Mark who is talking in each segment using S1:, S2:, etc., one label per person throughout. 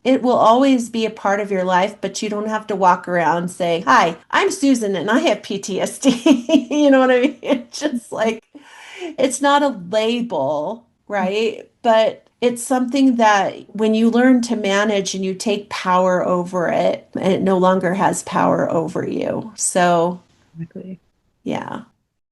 S1: It will always be a part of your life, but you don't have to walk around saying, "Hi, I'm Susan and I have PTSD." You know what I mean? It's just like, it's not a label, right? But it's something that when you learn to manage and you take power over it, it no longer has power over you. So,
S2: Exactly.
S1: yeah.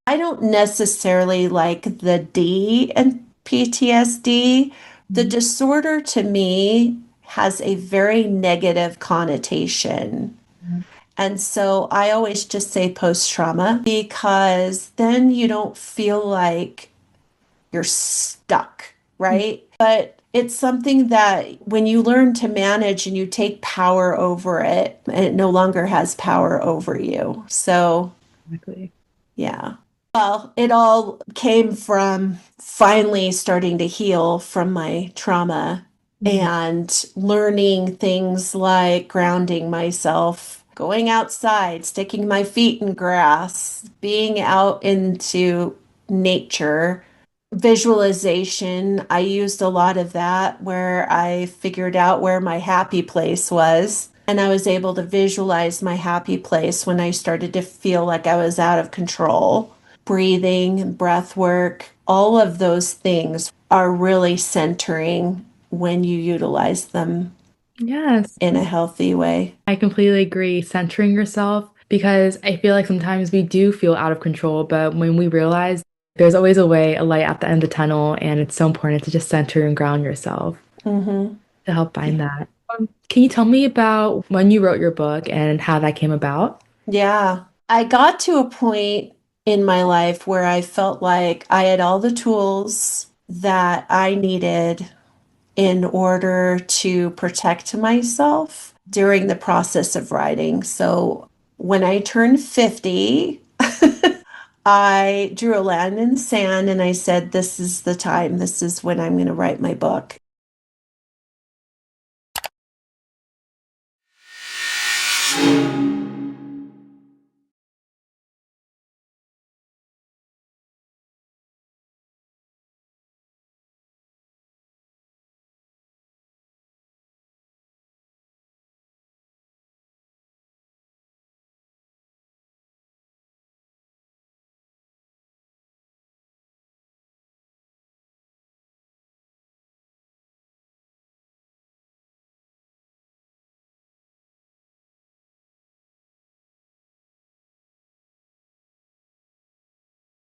S1: I don't necessarily like the D in PTSD. The
S2: Mhm.
S1: disorder to me has a very negative connotation. And so I always just say post trauma because then you don't feel like you're stuck, right? But it's something that when you learn to manage and you take power over it, it no longer has power over you. So,
S2: Exactly.
S1: yeah. Well, it all came from finally starting to heal from my trauma
S2: Mhm.
S1: and learning things like grounding myself, going outside, sticking my feet in grass, being out into nature, visualization. I used a lot of that where I figured out where my happy place was. And I was able to visualize my happy place when I started to feel like I was out of control. Breathing and breath work, all of those things are really centering when you utilize them
S2: Yes,
S1: in a healthy way.
S2: I completely agree. Centering yourself, because I feel like sometimes we do feel out of control, but when we realize there's always a way, a light at the end of the tunnel, and it's so important to just center and ground yourself
S1: Hmm.
S2: to help find
S1: Yeah.
S2: that. Can you tell me about when you wrote your book and how that came about?
S1: Yeah. I got to a point in my life where I felt like I had all the tools that I needed in order to protect myself during the process of writing. So when I turned 50, I drew a line in the sand and I said, "This is the time. This is when I'm going to write my book."